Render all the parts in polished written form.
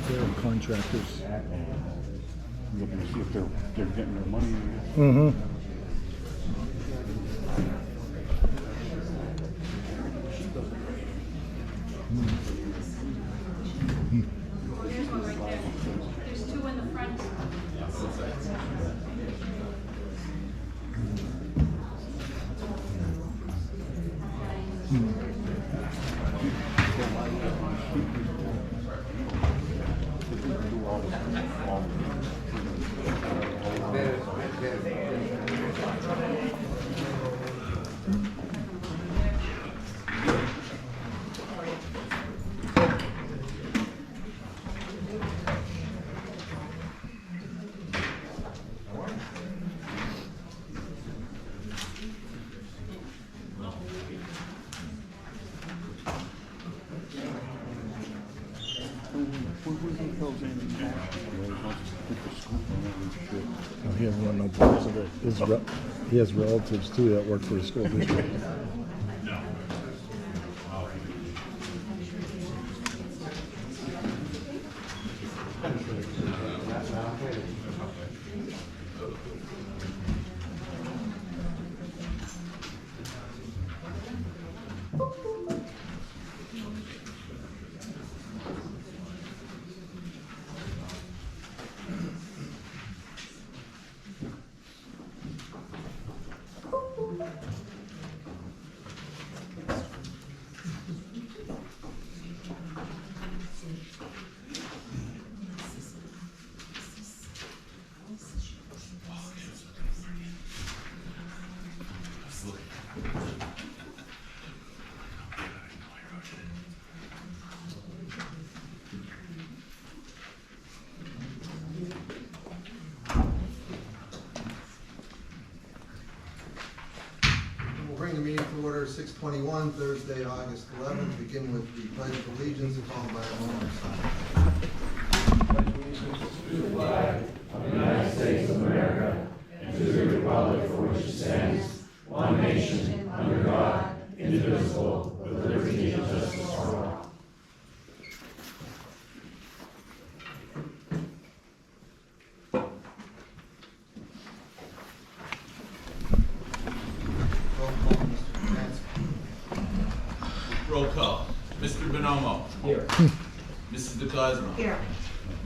They're contractors. Looking to see if they're getting their money. Mm-hmm. There's one right there. There's two in the front. He hasn't run no parts of it. He has relatives too that work for the school district. We'll bring the meeting to order 6:21, Thursday, August 11th. Begin with the Pledge of Allegiance, followed by a moment of silence. Roll call, Mr. Szymanski. Roll call. Mr. Bonomo. Here. Mrs. DeCosmo. Here.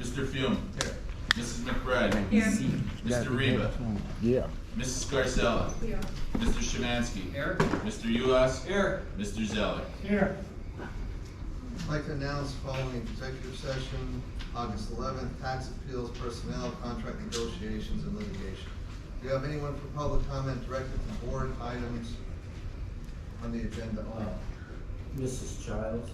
Mr. Fume. Here. Mrs. McBride. Here. Mr. Reba. Yeah. Mrs. Scarcella. Here. Mr. Szymanski. Here. Mr. Ulas. Here. Mr. Zeller. Here. I'd like to announce following executive session, August 11th, tax appeals, personnel, contract negotiations, and litigation. Do you have anyone for public comment directed to board items on the agenda only? Mrs. Childs.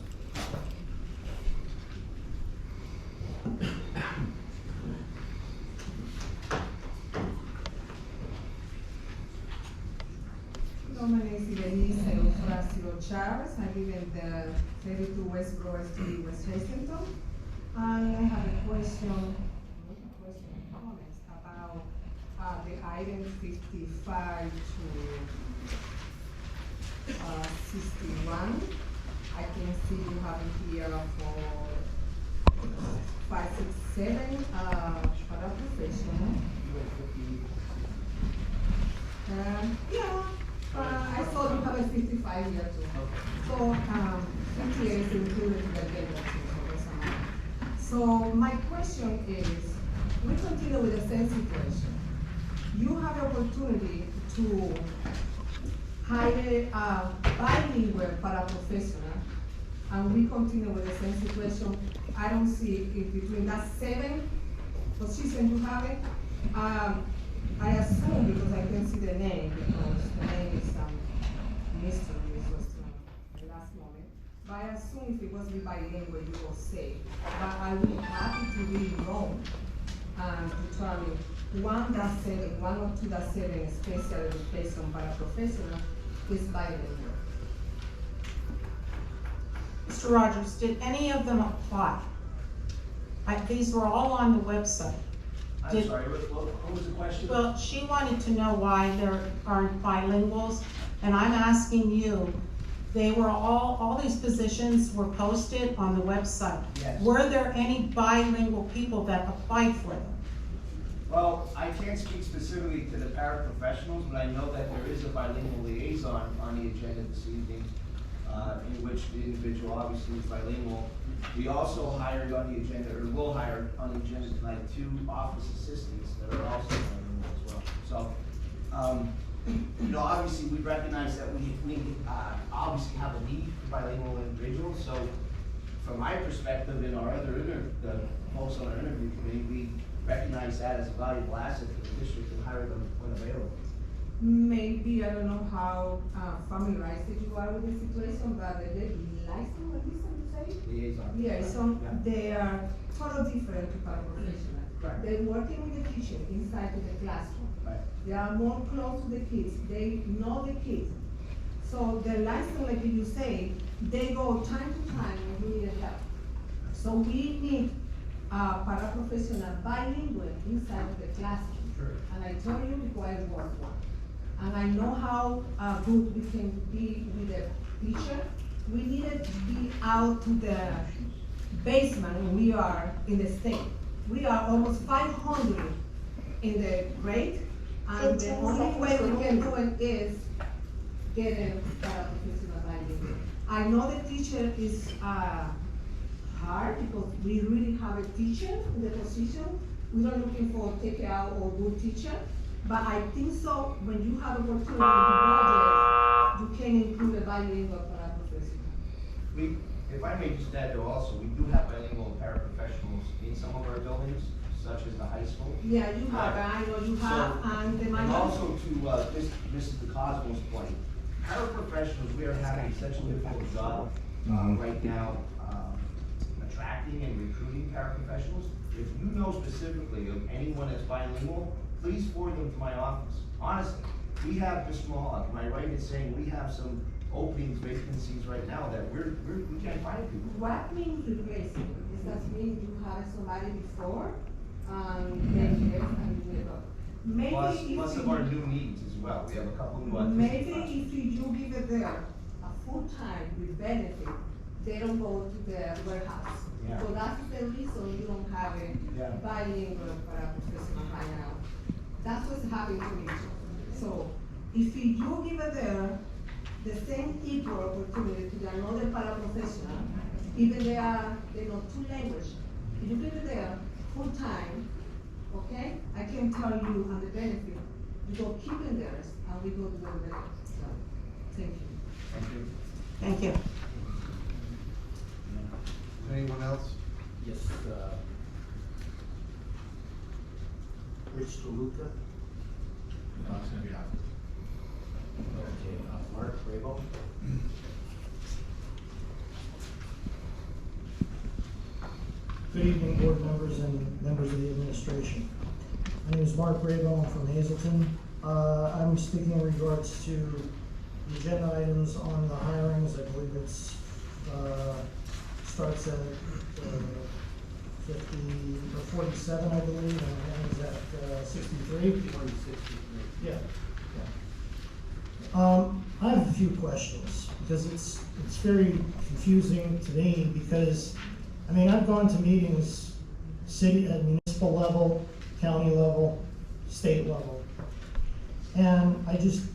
Hello, my name is Denise Eufrasio Chavez. I live in the 32 West Grove Street, West Lexington. And I have a question, comments about the item 55 to 61. I can see you have it here for 5, 6, 7 paraprofessional. I saw you have a 55 here too. So, 58 is included in the agenda too. So my question is, we continue with the same situation. You have the opportunity to hire a bilingual paraprofessional, and we continue with the same situation. I don't see if between that 7 positions you have it, I assume, because I can see the name, because the name is mystery, it was the last moment. But I assume if it was bilingual, you will say. But I will be happy to read wrong and determine one or two that 7 special education paraprofessional is bilingual. Mr. Rogers, did any of them apply? These were all on the website. I'm sorry, what was the question? Well, she wanted to know why there aren't bilinguals, And I'm asking you, they were all these positions were posted on the website. Yes. Were there any bilingual people that applied for them? Well, I can't speak specifically to the paraprofessionals, but I know that there is a bilingual liaison on the agenda this evening, in which the individual obviously is bilingual. We also hired on the agenda, or will hire on the agenda tonight, 2 office assistants that are also bilingual as well. So, you know, obviously we recognize that we obviously have a need for bilingual individuals. So, from my perspective, in our other the folks on our interview committee, we recognize that as a valuable asset for the district and hire them when available. Maybe, I don't know how familiarized you are with the situation, but the license, what is it you say? Liaison. Liaison, Yeah. they are totally different to paraprofessionals. Right. They're working with the teacher inside of the classroom. Right. They are more close to the kids, they know the kids. So the license, like you say, they go time to time when you need help. So we need paraprofessional bilingual inside of the classroom. Sure. And I told you before I work one. And I know how good we can be with the teacher. We needed to be out to the basement when we are in the state. We are almost 500 in the grade, and the only way we can do it is get a paraprofessional bilingual. I know the teacher is hard because we really have a teacher in the position. We're not looking for take out or good teacher, but I think so when you have opportunity in budget, you can include a bilingual paraprofessional. If I may just add though also, we do have bilingual paraprofessionals in some of our buildings, such as the high school. Yeah, you have, I know you have, and the And minor. also to Mrs. DeCosmo's point, paraprofessionals, we are having such a difficult job right now, attracting and recruiting paraprofessionals. If you know specifically of anyone that's bilingual, please forward them to my office. Honestly, we have Ms. Mohawk, am I right in saying we have some openings, vacancies right now that we can't find people? What means replacing? Does that mean you have somebody before, then yes, and you never? Maybe Plus if of our you, new needs as well, we have a couple new maybe autistic if you give it there a full time with benefit, they don't go to the warehouse. Yeah. So that's the reason you don't have Yeah. a bilingual paraprofessional right now. That's what's happening to me. So if you give it there, the same equal opportunity to another paraprofessional, even they know 2 languages. If you give it there full time, okay, I can tell you on the benefit, you go keep it there, and we go to the better. So, thank you. Thank you. Thank you. Anyone else? Yes, Rich DeLuca. Okay, Mark Rabo. Good evening, board members and members of the administration. My name is Mark Rabo, I'm from Hazelton. I'm speaking in regards to the agenda items on the hirings. I believe it's, starts at 50, or 47, I believe, and ends at 63. Yeah. I have a few questions, because it's very confusing to me, because, I mean, I've gone to meetings, city, at municipal level, county level, state level, and I just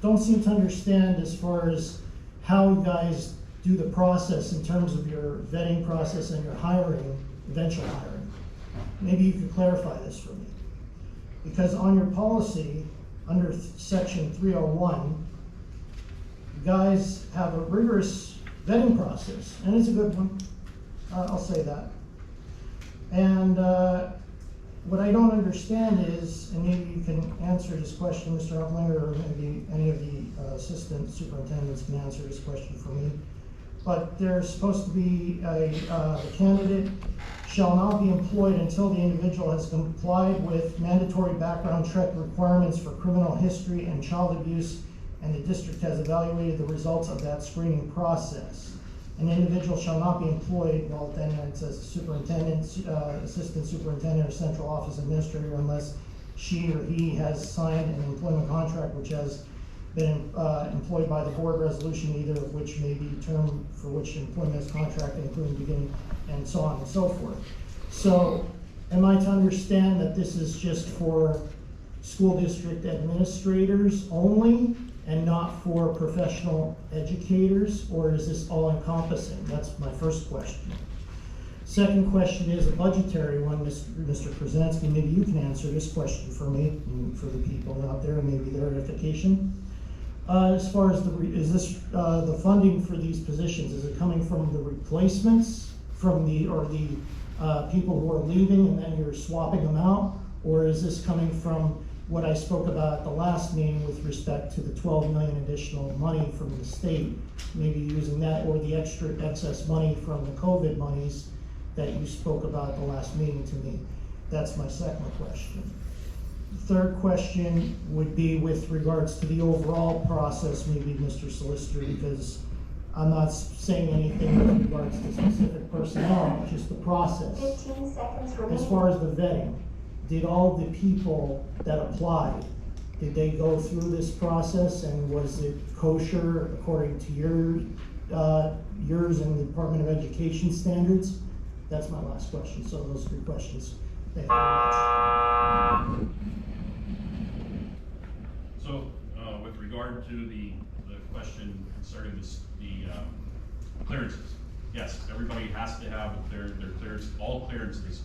don't seem to understand as far as how you guys do the process in terms of your vetting process and your hiring, eventual hiring. Maybe you could clarify this for me. Because on your policy, under section 301, you guys have a rigorous vetting process, and it's a good one, I'll say that. And what I don't understand is, and maybe you can answer this question, Mr. Uplinger, or maybe any of the assistant superintendents can answer this question for me. But there's supposed to be the candidate shall not be employed until the individual has complied with mandatory background check requirements for criminal history and child abuse, and the district has evaluated the results of that screening process. An individual shall not be employed, well then it says superintendent, assistant superintendent, or central office administrator unless she or he has signed an employment contract which has been employed by the board resolution, either of which may be term for which employment is contracted, including beginning, and so on and so forth. So, am I to understand that this is just for school district administrators only and not for professional educators, or is this all encompassing? That's my first question. Second question is a budgetary one, Mr. Krasinski, maybe you can answer this question for me and for the people out there, maybe their edification. As far as is this the funding for these positions, is it coming from the replacements from the people who are leaving and then you're swapping them out? Or is this coming from what I spoke about at the last meeting with respect to the 12 million additional money from the state, maybe using that, or the excess money from the COVID monies that you spoke about at the last meeting to me? That's my second question. Third question would be with regards to the overall process, maybe Mr. Solicitor, because I'm not saying anything with regards to specific personnel, just the process. 15 seconds remaining. As far as the vetting, did all the people that applied, did they go through this process, and was it kosher according to yours and the Department of Education standards? That's my last question. So those 3 questions. Thank you very much. So, with regard to the question concerning the clearances, yes, everybody has to have their clearance, all clearances.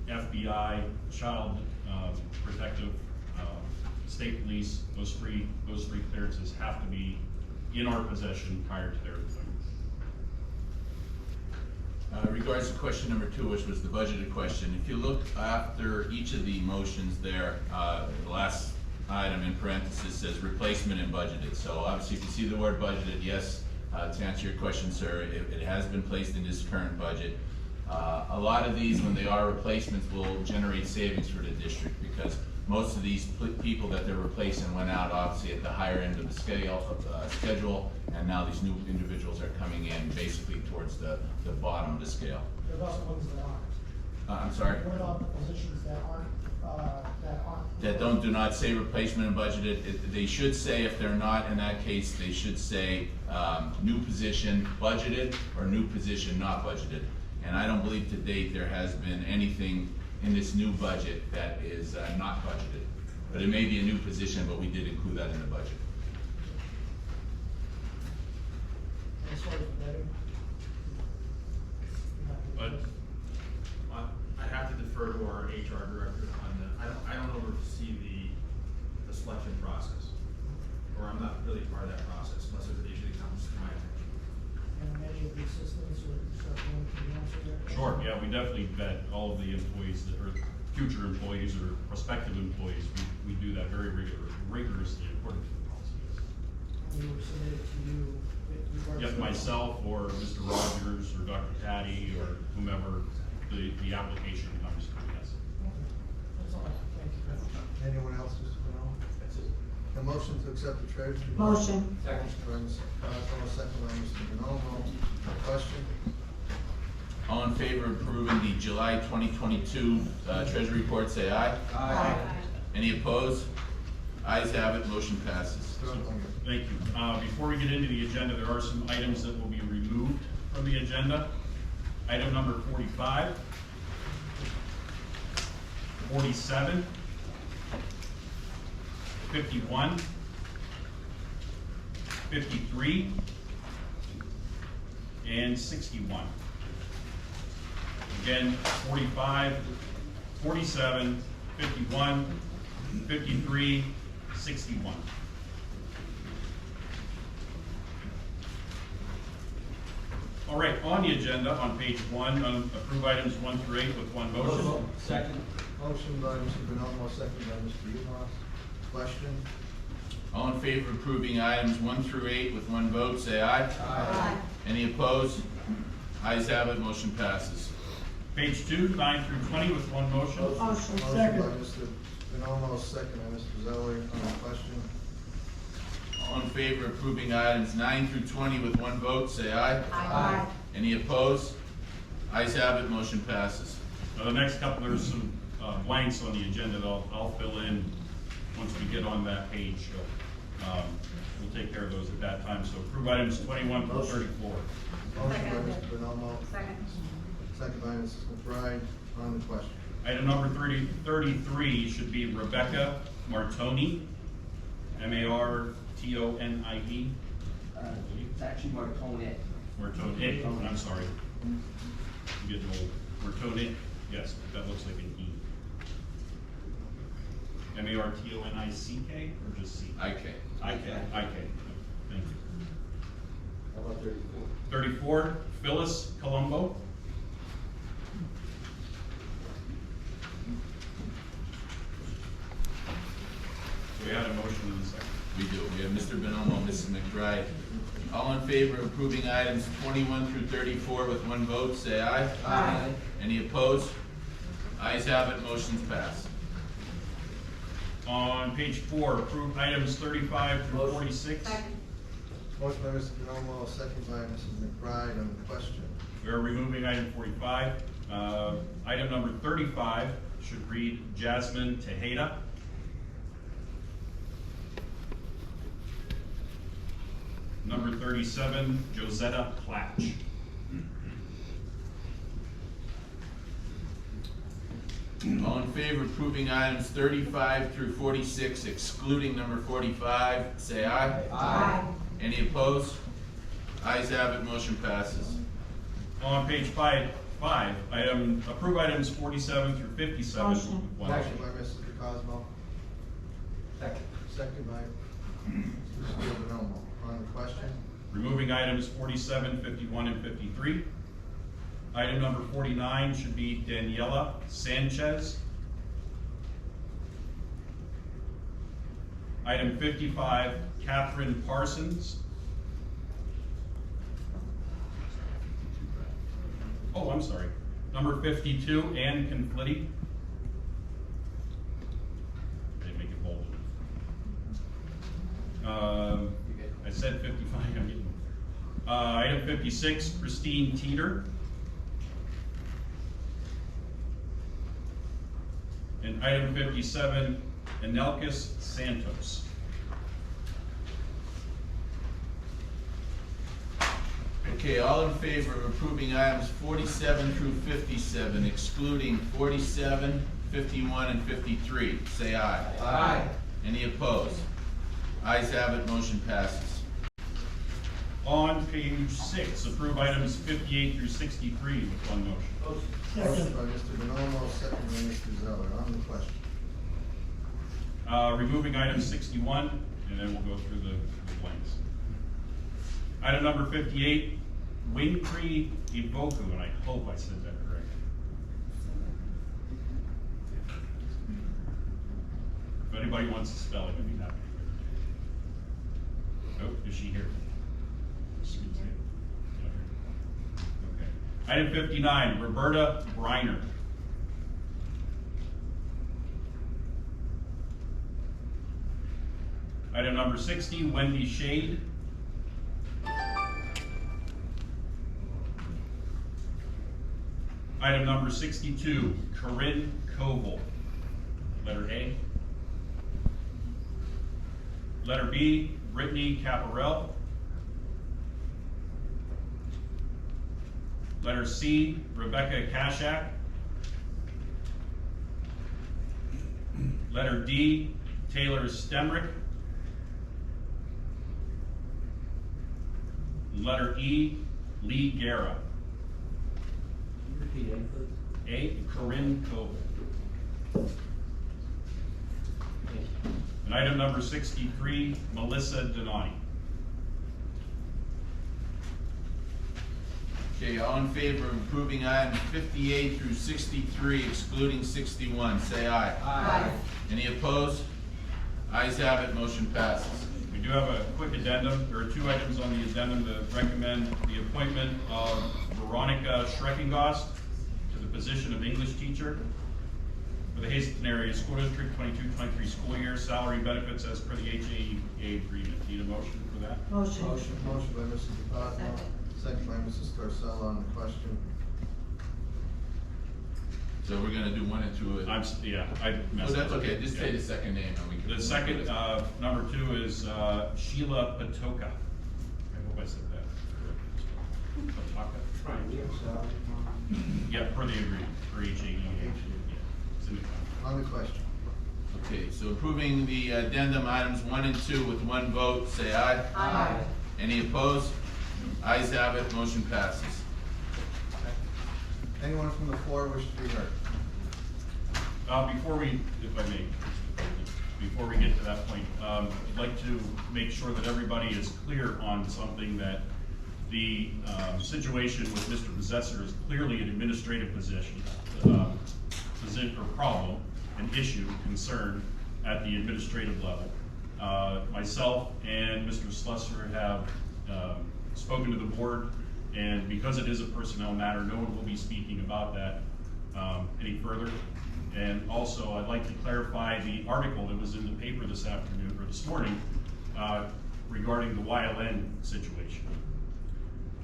FBI, Child Protective, State Police, those three clearances have to be in our possession prior to their employment. Regards to question number 2, which was the budgeted question, if you look after each of the motions there, the last item in parentheses says replacement and budgeted. So obviously if you see the word budgeted, yes, to answer your question, sir, it has been placed in this current budget. A lot of these, when they are replacements, will generate savings for the district, because most of these people that they're replacing went out obviously at the higher end of the schedule, and now these new individuals are coming in basically towards the bottom of the scale. There are also ones that aren't. I'm sorry? What about the positions that aren't? That do not say replacement and budgeted? They should say, if they're not, in that case, they should say new position budgeted or new position not budgeted. And I don't believe to date there has been anything in this new budget that is not budgeted. But it may be a new position, but we did include that in the budget. As far as vetting? But I have to defer to our HR director on that. I don't oversee the selection process, or I'm not really part of that process unless there's an issue that comes to my attention. And many of the assistants or something, can you answer that? Sure, yeah, we definitely vet all of the employees that are future employees or prospective employees. We do that very rigorously according to the policy. And you were submitted to you with regards Yep, to- myself or Mr. Rogers or Dr. Taddy or whomever the application comes to, yes. That's all. Thank you. Anyone else, Mr. Vinall? That's it. A motion to accept the treasurer's report. Motion. Second. Mr. second by Mr. Vinall. Question? All in favor of approving the July 2022 Treasury report, say aye. Aye. Any opposed? Ayes have it, motion passes. Thank you. Before we get into the agenda, there are some items that will be removed from the agenda. Item number 45, 47, 51, 53, and 61. Again, 45, 47, 51, 53, 61. All right, on the agenda, on page 1, approve items 1 through 8 with one motion. Second. Motion by Mr. Vinall, second by Mr. Uhas. Question? All in favor of approving items 1 through 8 with one vote, say aye. Aye. Any opposed? Ayes have it, motion passes. Page 2, 9 through 20 with one motion. Motion. Motion by Mr. Vinall, second by Mr. Zeller. On the question? All in favor of approving items 9 through 20 with one vote, say aye. Aye. Any opposed? Ayes have it, motion passes. Now, the next couple, there's some blanks on the agenda that I'll fill in once we get on that page, we'll take care of those at that time. So approve items 21 through 34. Motion by Mr. Bonomo, Second. second by Mrs. McBride, on the question. Item number 33 should be Rebecca Martoni, M-A-R-T-O-N-I-E. It's actually Martonet. Martoni, I'm sorry. I'm getting old. Martoni, yes, that looks like an E. M-A-R-T-O-N-I-C-K or just C? IK. I-K, thank you. How about 34? 34, Phyllis Colombo. We had a motion in a second. We do. We have Mr. Bonomo, Mrs. McBride. All in favor of approving items 21 through 34 with one vote, say aye. Aye. Any opposed? Ayes have it, motion's passed. On page 4, approve items 35 through 46. Second. Motion by Mr. Bonomo, second by Mrs. McBride, on the question. We are removing item 45. Item number 35 should read Jasmine Tejeda. Number 37, Josetta Platch. All in favor of approving items 35 through 46, excluding number 45, say aye. Aye. Any opposed? Ayes have it, motion passes. On page 5, approve items 47 through 57. Motion. with one Motion by Mrs. DeCosmo, Second. second by Mr. Bonomo, on the question. Removing items 47, 51, and 53. Item number 49 should be Daniela Sanchez. Item 55, Catherine Parsons. Oh, I'm sorry. Number 52, Ann Conflitti. I didn't make it bold enough. I said 55, I'm getting. Item 56, Christine Teeter. And item 57, Anelkis Santos. Okay, all in favor of approving items 47 through 57, excluding 47, 51, and 53, say aye. Aye. Any opposed? Ayes have it, motion passes. On page 6, approve items 58 through 63 with one motion. Motion by Mr. Bonomo, second by Mr. Zeller, on the question. Removing item 61, and then we'll go through the blanks. Item number 58, Wincree Ivoku, and I hope I said that correct. If anybody wants to spell it, I'd be happy. Oh, is she here? Okay. Item 59, Roberta Briner. Item number 60, Wendy Shade. Item number 62, Corinne Koval. Letter A. Letter B, Brittany Caparel. Letter C, Rebecca Kashak. Letter D, Taylor Stemrick. Letter E, Lee Guerra. Repeat it, please. A, Corinne Koval. And item number 63, Melissa Donati. Okay, all in favor of approving items 58 through 63, excluding 61, say aye. Aye. Any opposed? Ayes have it, motion passes. We do have a quick addendum. There are two items on the addendum that recommend the appointment of Veronica Schreckengost to the position of English teacher for the Hazelton Area School District 22-23 school year, salary benefits as per the HAEA agreement. Need a motion for that? Motion. Motion by Mrs. DeCosmo, second by Mrs. Scarcella, on the question. So So we're gonna do 1 and 2. I Oh, messed that's up. okay, just say the second name and we can. The second, number 2 is Sheila Patoka. I hope I said that. Patoka. Yeah, per the agreement, for HAE. Yeah, it's in the contract. On the question. Okay, so approving the addendum items 1 and 2 with 1 vote, say aye. Aye. Any opposed? Ayes have it, motion passes. Anyone from the floor wish to be heard? Before we, if I may, before we get to that point, I'd like to make sure that everybody is clear on something, that the situation with Mr. Possessor is clearly an administrative position, or problem, an issue, concern at the administrative level. Myself and Mr. Slusser have spoken to the board, and because it is a personnel matter, no one will be speaking about that any further. And also, I'd like to clarify the article that was in the paper this afternoon, or this morning, regarding the YLN situation.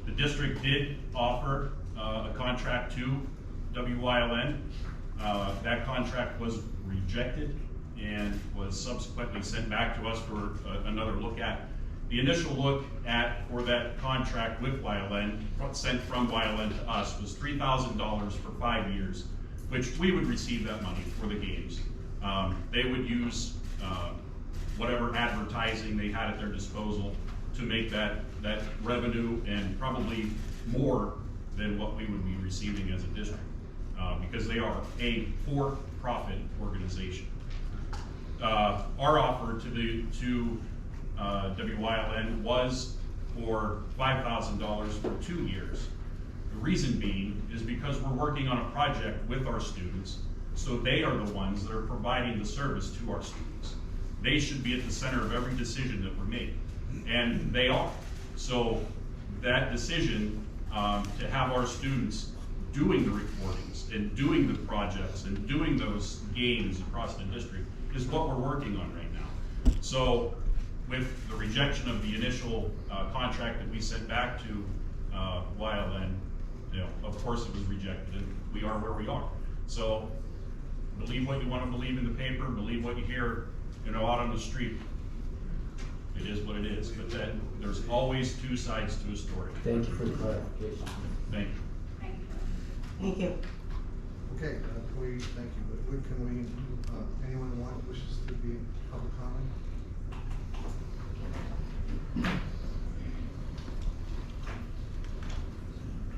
The district did offer a contract to WYLN. That contract was rejected and was subsequently sent back to us for another look at. The initial look at for that contract with YLN, sent from YLN to us, was $3,000 for 5 years, which we would receive that money for the games. They would use whatever advertising they had at their disposal to make that revenue, and probably more than what we would be receiving as a district, because they are a for-profit organization. Our offer to WYLN was for $5,000 for 2 years. The reason being is because we're working on a project with our students, so they are the ones that are providing the service to our students. They should be at the center of every decision that we're making, and they are. So that decision to have our students doing the recordings and doing the projects and doing those games across the district is what we're working on right now. So with the rejection of the initial contract that we sent back to YLN, of course it was rejected, and we are where we are. So believe what you want to believe in the paper, believe what you hear, out on the street. It is what it is, but then there's always 2 sides to a story. Thank you for the clarification. Thank you. Thank you. Okay, thank you. Can we, anyone who wishes to be public comment?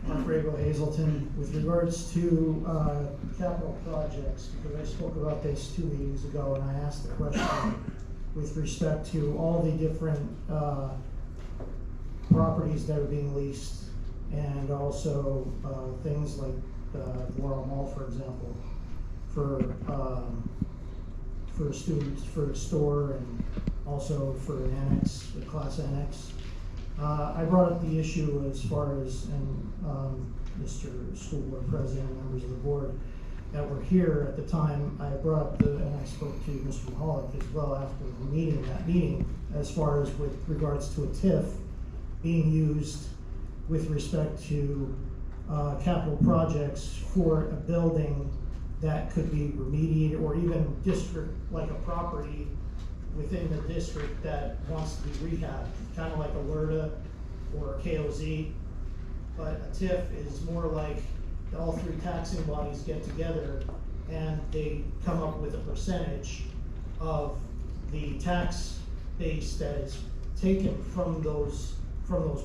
Mark Rago, Hazelton. With regards to capital projects, because I spoke about this 2 meetings ago, and I asked the question with respect to all the different properties that are being leased, and also things like Laurel Mall, for example, for students, for a store, and also for an annex, a class annex. I brought up the issue as far as, and Mr. School Board President and members of the board that were here at the time, I brought up and I spoke to Mr. Mahalik as well after that meeting, as far as with regards to a TIF being used with respect to capital projects for a building that could be remediated, or even district, like a property within the district that wants to be rehabbed, kind of like a LERTA or a KOZ. But a TIF is more like all 3 taxing bodies get together and they come up with a percentage of the tax base that is taken from those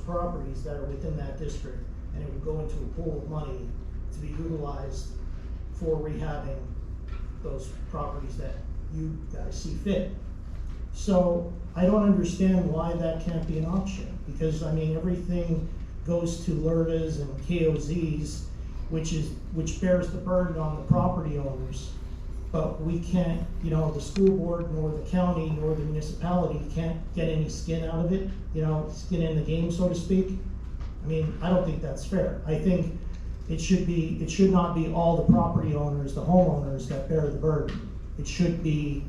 properties that are within that district, and it would go into a pool of money to be utilized for rehabbing those properties that you guys see fit. So I don't understand why that can't be an option, because I mean, everything goes to LERTAs and KOZs, which bears the burden on the property owners. But we can't, the school board, nor the county, nor the municipality can't get any skin out of it, skin in the game, so to speak. I mean, I don't think that's fair. I think it should not be all the property owners, the homeowners, that bear the burden. It should be,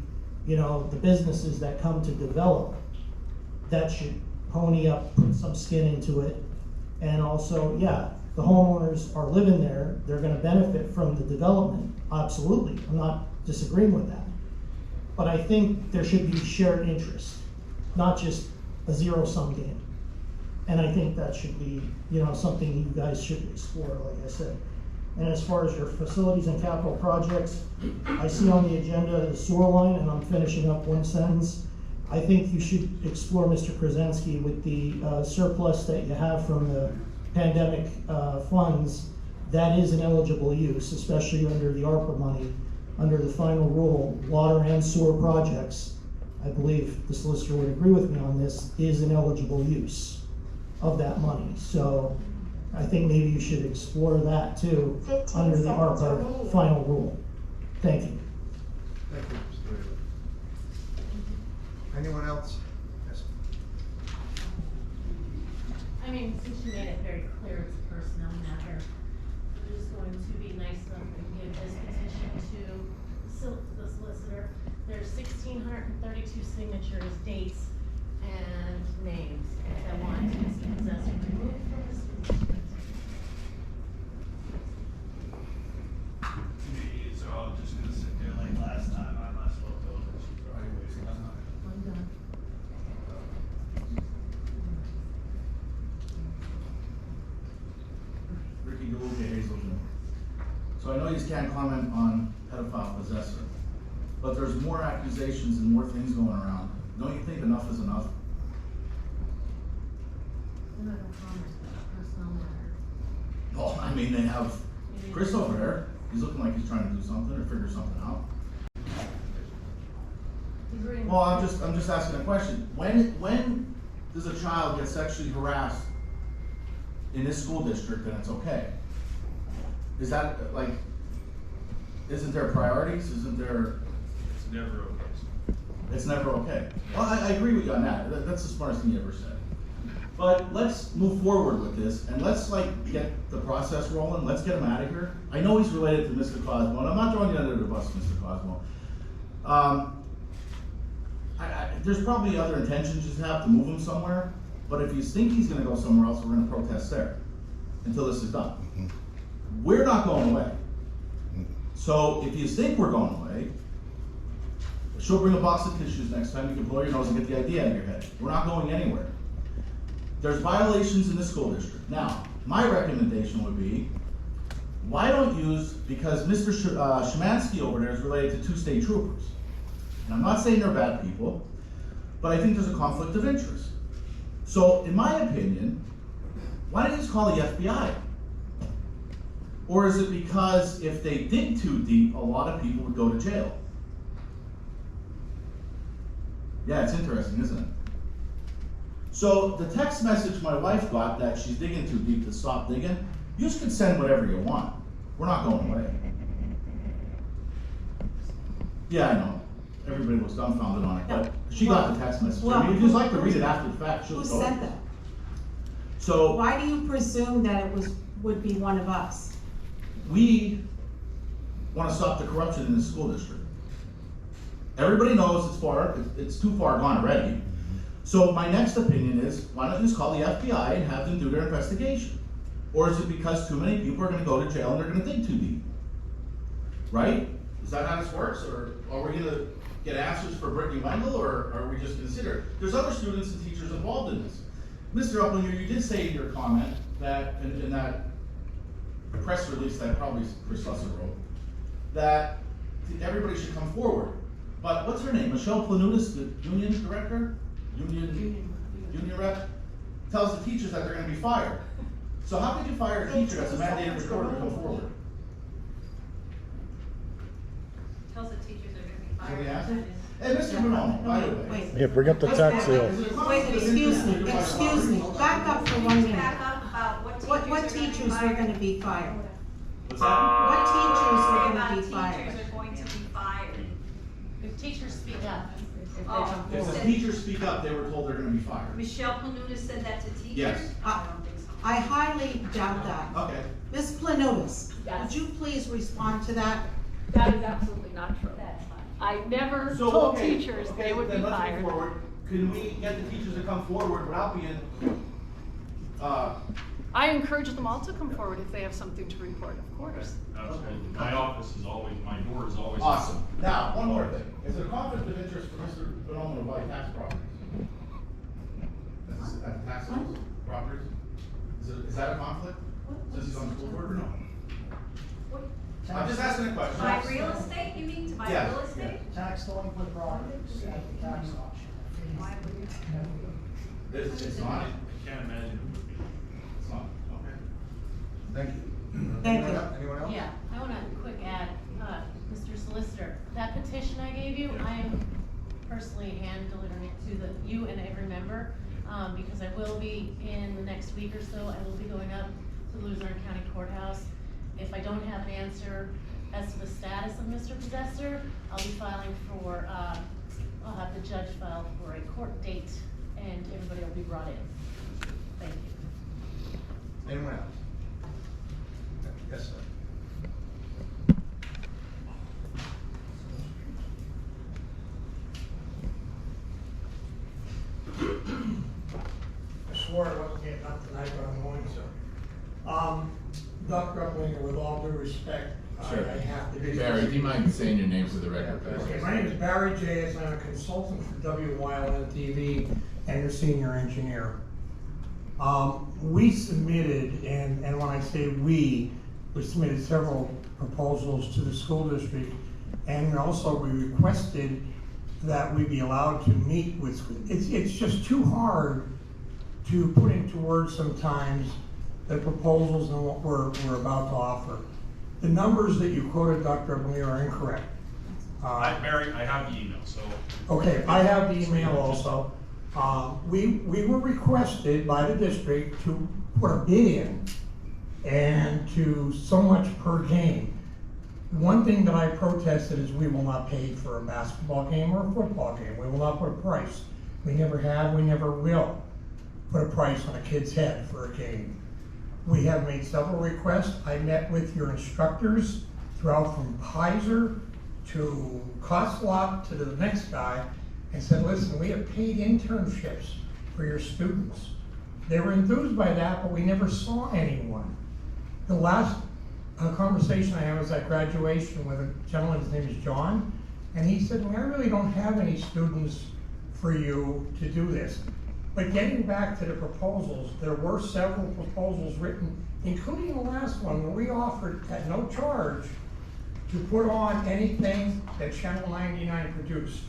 the businesses that come to develop that should pony up, put some skin into it. And also, yeah, the homeowners are living there, they're gonna benefit from the development, absolutely, I'm not disagreeing with that. But I think there should be shared interest, not just a zero-sum game. And I think that should be, something you guys should explore, like I said. And as far as your facilities and capital projects, I see on the agenda the sewer line, and I'm finishing up one sentence. I think you should explore, Mr. Krasinski, with the surplus that you have from the pandemic funds. That is an eligible use, especially under the ARPA money. Under the final rule, water and sewer projects, I believe the solicitor would agree with me on this, is an eligible use of that money. So I think maybe you should explore that too, under the ARPA final rule. Thank you. Thank you, Mr. Rayburn. Anyone else? Yes. I mean, since you made it very clear it's a personnel matter, I'm just going to be nice enough and give this petition to the solicitor. There's 1,632 signatures, dates, and names that want to see possessor removed from this position. So I'm just gonna sit there like last time, I might as well go, but she's already wasting time. I'm done. Ricky DeLuca, Hazelton. So I know you can't comment on pedophile possessor, but there's more accusations and more things going around. Don't you think enough is enough? I'm not gonna comment, but personnel matter. Well, I mean, they have Chris over there. He's looking like he's trying to do something or figure something out. Well, I'm just asking a question. When does a child get sexually harassed in this school district and it's okay? Is that like, isn't there priorities? Isn't there? It's never okay. It's never okay. Well, I agree with you on that. That's the smartest thing you ever said. But let's move forward with this and let's get the process rolling. Let's get him out of here. I know he's related to Mr. Cosmo, and I'm not throwing you under the bus, Mr. Cosmo. There's probably other intentions you have to move him somewhere, but if you think he's gonna go somewhere else, we're gonna protest there until this is done. We're not going away. So if you think we're going away, she'll bring a box of tissues next time. You can blow your nose and get the idea out of your head. We're not going anywhere. There's violations in the school district. Now, my recommendation would be, why don't use, because Mr. Szymanski over there is related to 2 state troopers. And I'm not saying they're bad people, but I think there's a conflict of interest. So, in my opinion, why don't you just call the FBI? Or is it because if they dig too deep, a lot of people would go to jail? Yeah, it's interesting, isn't it? So the text message my wife got that she's digging too deep to stop digging, you can send whatever you want. We're not going away. Yeah, I know. Everybody was dumbfounded on it, but she got the text message. I mean, if you'd like to read it after the fact, she'll Who go. said that? So Why do you presume that it would be one of us? we want to stop the corruption in the school district. Everybody knows it's too far gone already. So my next opinion is, why don't you just call the FBI and have them do their investigation? Or is it because too many people are gonna go to jail and they're gonna dig too deep? Right? Is that how this works? Or are we gonna get answers for Brittany Wendell, or are we just consider? There's other students and teachers involved in this. Mr. Uplinger, you did say in your comment that, in that press release that probably Chris Susser wrote, that everybody should come forward. But what's her name? Michelle Planutis, the union director? Union rep, tells the teachers that they're gonna be fired. So how could you fire a teacher that's a mandated recorder to come forward? Tells the teachers they're gonna be So we asked? fired. Hey, Mr. Manone, by the way. Wait. Yeah, bring up the tax sale. Wait, excuse me, back up for 1 minute. Back up about What teachers are gonna be fired? What's that? What teachers are About gonna be teachers fired? are going to be fired. If teachers speak up, if they Oh. come If forward. the teachers speak up, they were told they're gonna be fired. Michelle Planutis said that to teachers? Yes. I don't think so. I highly doubt that. Okay. Ms. Planutis, Yes. would you please respond to that? That is absolutely not true. I never So, told okay, teachers okay, they would be then let's move fired. forward. Can we get the teachers to come forward without being I encourage them all to come forward if they have something to report, of course. Absolutely. My office is always, my door is always. Awesome. Now, one more thing. Is it a conflict of interest for Mr. Bonomo to buy tax properties? Tax properties? Is that a conflict? Since he's on the school board or no? I'm just asking a question. Buy real estate, you mean, to buy Yes. real estate? Tax delinquent properties at the tax auction. Why would you? It's not? I can't imagine it would be. It's not, okay. Thank you. Thank you. Anyone else? Yeah, I want a quick add, Mr. Solicitor, that petition I gave you, I am personally hand delivering it to you and every member, because I will be in the next week or so, I will be going up to the Luzerne County Courthouse. If I don't have an answer as to the status of Mr. Possessor, I'll be filing for, I'll have the judge file for a court date, and everybody will be brought in. Thank you. Anyone else? Yes, sir. I swore I wasn't getting up tonight, but I'm going to. Dr. Uplinger, with all due respect, I have to be. Barry, do you mind saying your name for the record, please? Okay, my name is Barry J. I'm a consultant for WYLN TV and your senior engineer. We submitted, and when I say we submitted several proposals to the school district, and also we requested that we be allowed to meet with, it's just too hard to put into words sometimes the proposals and what we're about to offer. The numbers that you quoted, Dr. Uplinger, are incorrect. Barry, I have the email, so. Okay, I have the email also. We were requested by the district to put a bid in and to so much per game. One thing that I protested is we will not pay for a basketball game or a football game. We will not put a price. We never have, we never will put a price on a kid's head for a game. We have made several requests. I met with your instructors throughout from Kaiser to Koslop to the next guy and said, listen, we have paid internships for your students. They were enthused by that, but we never saw anyone. The last conversation I had was at graduation with a gentleman, his name is John, and he said, I really don't have any students for you to do this. But getting back to the proposals, there were several proposals written, including the last one, where we offered at no charge to put on anything that Channel 99 produced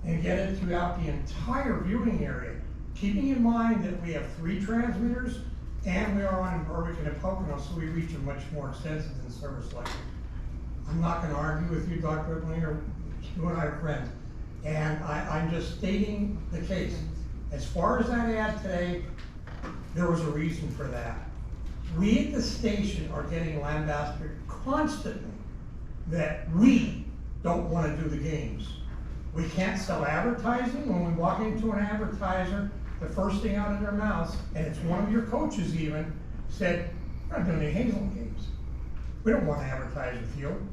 and get it throughout the entire viewing area, keeping in mind that we have 3 transmitters and we are on Berwick and Pocono, so we reach a much more extensive than service like. I'm not gonna argue with you, Dr. Uplinger, you and I are friends. And I'm just stating the case. As far as that ad today, there was a reason for that. We at the station are getting lambasted constantly that we don't wanna do the games. We can't sell advertising. When we walk into an advertiser, the first thing out of their mouths, and it's one of your coaches even, said, we're not doing any Hazelton games. We don't want to advertise with you.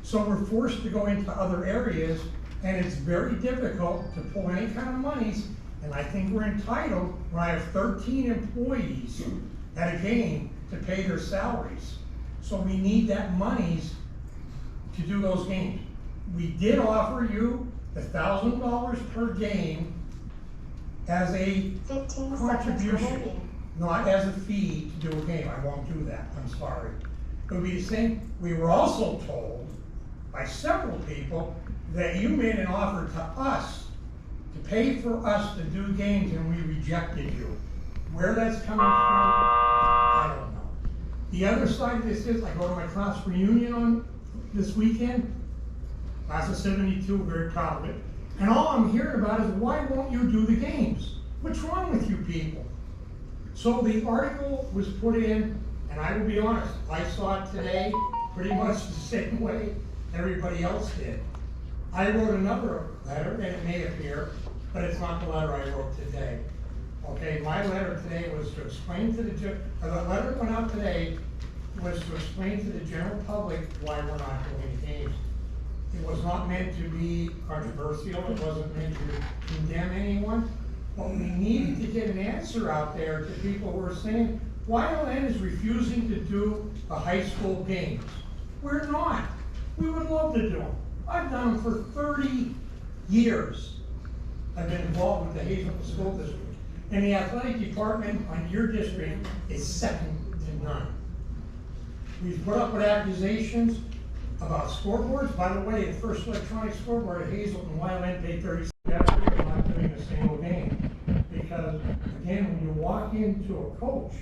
So we're forced to go into other areas, and it's very difficult to pull any kind of monies, and I think we're entitled, when I have 13 employees at a game, to pay their salaries. So we need that monies to do those games. We did offer you the $1,000 per game as a contribution, not as a fee to do a game. I won't do that, I'm sorry. It would be the same. We were also told by several people that you made an offer to us to pay for us to do games and we rejected you. Where that's coming from, I don't know. The other side of this is, I go to my class reunion on this weekend, class of 72, very proud of it. And all I'm hearing about is, why won't you do the games? What's wrong with you people? So the article was put in, and I will be honest, I saw it today pretty much the same way everybody else did. I wrote another letter, and it may appear, but it's not the letter I wrote today. Okay, my letter today was to explain to the letter that went out today was to explain to the general public why we're not doing the games. It was not meant to be controversial. It wasn't meant to condemn anyone. But we needed to get an answer out there to people who are saying, YLN is refusing to do the high school games. We're not. We would love to do them. I've done them for 30 years. I've been involved with the Hazelton School District. And the athletic department on your district is second to none. We've put up with accusations about scoreboards. By the way, the first electronic scoreboard at Hazelton, YLN paid $36 for not doing a single game. Because, again, when you walk into a coach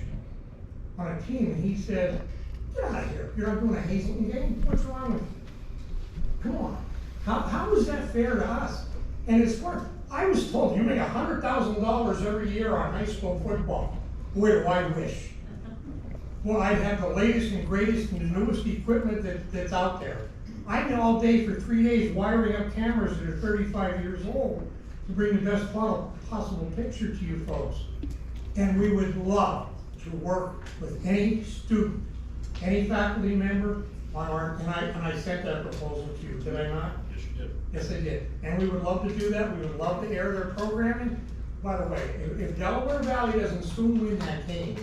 on a team and he says, get out of here, you're not doing a Hazelton game? What's wrong with you? Come on. How is that fair to us? And it's worth. I was told you make $100,000 every year on high school football. Boy, do I wish. Well, I have the latest and greatest and the newest equipment that's out there. I've been all day for 3 days wiring up cameras that are 35 years old to bring the best possible picture to you folks. And we would love to work with any student, any faculty member on our, and I sent that proposal to you, did I not? Yes, you did. Yes, I did. And we would love to do that. We would love to air their programming. By the way, if Delaware Valley doesn't soon win that game,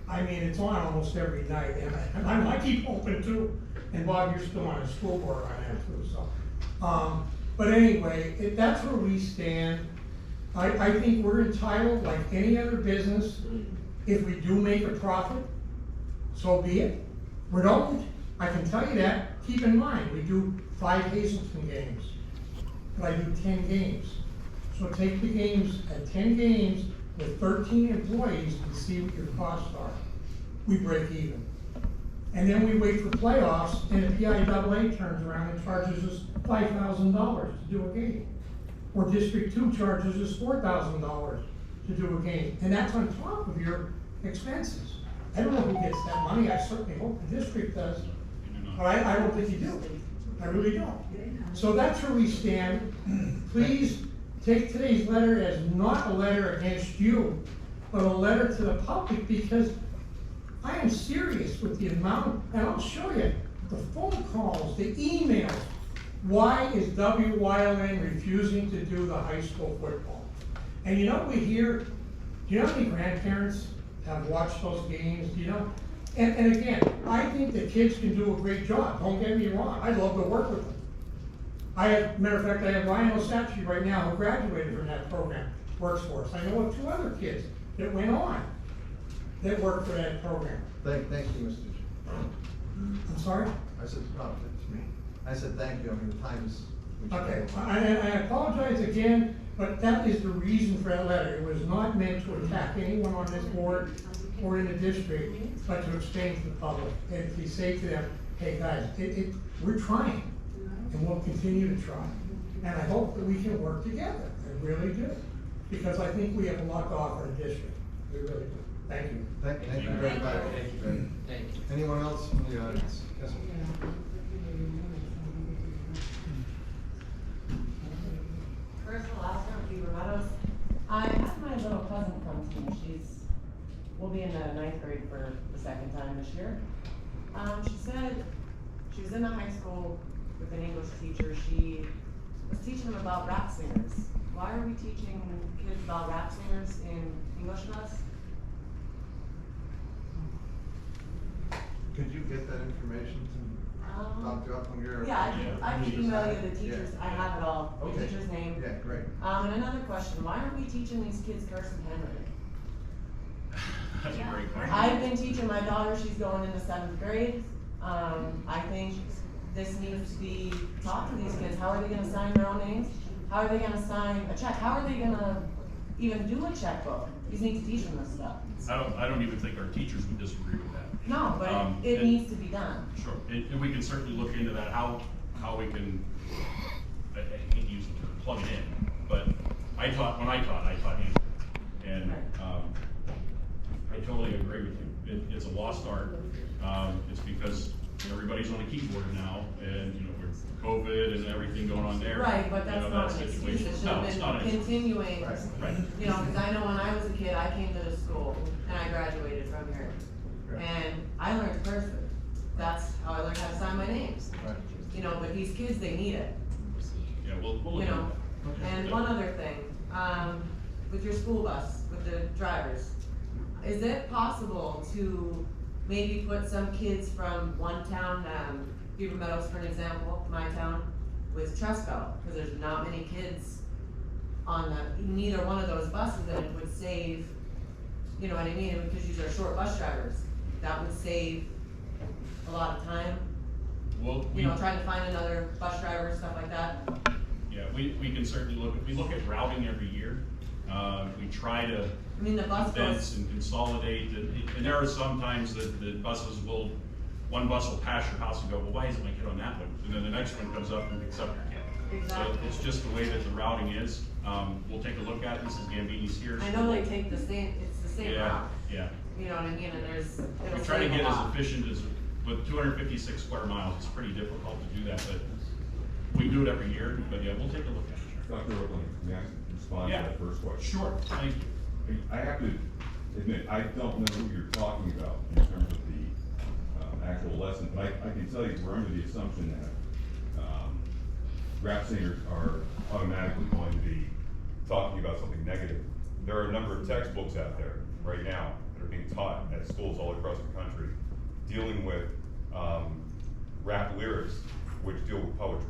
I mean, it's on almost every night, and I keep hoping too. And Bob, you're still on a school board on that too, so. But anyway, that's where we stand. I think we're entitled, like any other business, if we do make a profit, so be it. We don't. I can tell you that. Keep in mind, we do 5 Hazelton games, but I do 10 games. So take the games at 10 games with 13 employees and see what your costs are. We break even. And then we wait for playoffs, and the PIAA turns around and charges us $5,000 to do a game. Or District 2 charges us $4,000 to do a game. And that's on top of your expenses. I don't know who gets that money. I certainly hope the district does. But I don't think you do. I really don't. So that's where we stand. Please take today's letter as not a letter against you, but a letter to the public, because I am serious with the amount, and I'll show you the phone calls, the emails. Why is WYLN refusing to do the high school football? And you know what we hear? Do you know how many grandparents have watched those games? Do you know? And again, I think the kids can do a great job. Don't get me wrong. I'd love to work with them. Matter of fact, I have Ryan Osachi right now who graduated from that program, works for us. I know of 2 other kids that went on that worked for that program. Thank you, Mr. Chair. I'm sorry? I said, no, it's me. I said, thank you. I mean, the time is. Okay, I apologize again, but that is the reason for that letter. It was not meant to attack anyone on this board or in the district, but to explain to the public and to say to them, hey guys, we're trying and we'll continue to try. And I hope that we can work together. I really do. Because I think we have a lot to offer the district. We really do. Thank you. Thank you very much. Thank you. Anyone else from the audience? Yes, ma'am. First, last time, Beaver Meadows. I had my little cousin come to me. Will be in the 9th grade for the 2nd time this year. She said she was in a high school with an English teacher. She was teaching them about rap singers. Why are we teaching kids about rap singers in English class? Could you get that information to Dr. Upplinger? Yeah, I can email you the teachers. Yeah. I have it all. The Okay. teacher's name. Yeah, great. And another question, why aren't we teaching these kids curse and handwriting? That's a great question. I've been teaching my daughter, she's going into 7th grade. I think this needs to be taught to these kids. How are they gonna sign their own names? How are they gonna sign a check? How are they gonna even do a checkbook? You need to teach them this stuff. I don't even think our teachers would disagree with that. No, but it needs to be done. Sure, and we can certainly look into that, how we can, I hate to use the term, plug it in, but when I taught English, and, I totally agree with you. It's a lost art. It's because everybody's on a keyboard now, and, you know, with COVID and everything going on there. Right, but you that's know, not that an excuse. situation- It should No, it's have not been an excuse. continuing. Right. You know, because I know when I was a kid, I came to the school and I graduated from here. And I learned cursive. That's how I learned how to sign my names. Right. You know, but these kids, they need it. Yeah, we'll look You into know, that. and one other thing, with your school bus, with the drivers, is it possible to maybe put some kids from one town, Beaver Meadows for an example, my town, with Tresco, cause there's not many kids on neither one of those buses, and it would save, you know what I mean, because these are short bus drivers, that would save a lot of time, Well, you know, trying to find another bus driver, stuff like that. yeah, we can certainly we look at routing every year. We try to I mean, the bus condense goes, and consolidate, and there are some times that the buses will, one bus will pass your house and go, well, why isn't my kid on that one? And then the next one comes up and picks up your kid. Exactly. So it's just the way that the routing is. We'll take a look at it. Mrs. Gambini's here. I know they take the same, it's the same Yeah, route, yeah. you know what I mean, and there's, We it'll try to save a get as lot. efficient as, with 256 square miles, it's pretty difficult to do that, but we do it every year, but yeah, we'll take a look at it. Dr. Oakland, may I respond to Yeah. that first question? Sure, thank you. I have to admit, I don't know who you're talking about in terms of the actual lesson, but I can tell you we're under the assumption that rap singers are automatically going to be talking about something negative. There are a number of textbooks out there right now that are being taught at schools all across the country dealing with rap lyrics which deal with poetry,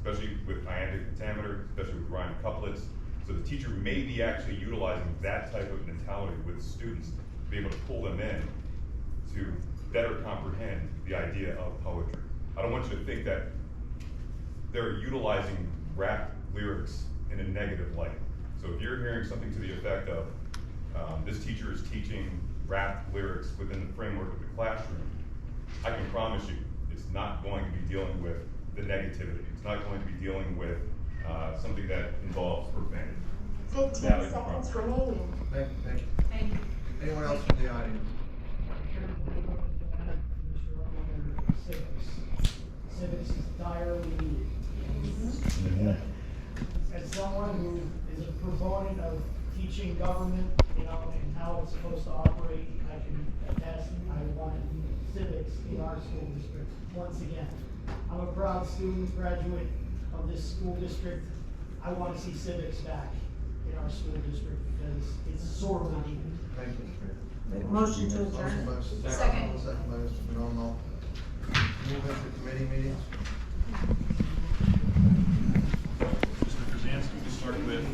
especially with iambic pentameter, especially with rhyme couplets. So the teacher may be actually utilizing that type of mentality with students to be able to pull them in to better comprehend the idea of poetry. I don't want you to think that they're utilizing rap lyrics in a negative light. So if you're hearing something to the effect of, this teacher is teaching rap lyrics within the framework of the classroom, I can promise you, it's not going to be dealing with the negativity. It's not going to be dealing with something that involves profanity. 15 seconds remaining. Thank you. Thank you. Anyone else from the audience? Civics is direly needed. As someone who is a proponent of teaching government, you know, and how it's supposed to operate, I can attest, I want civics in our school district, once again. I'm a proud student, graduate of this school district. I want to see civics back in our school district because it's sorely needed. Thank you. Motion to Motion adjourn. by Mr. Second. Second by Mr. Bonomo. Move into committee meetings. Mr. Krasansky, we start with,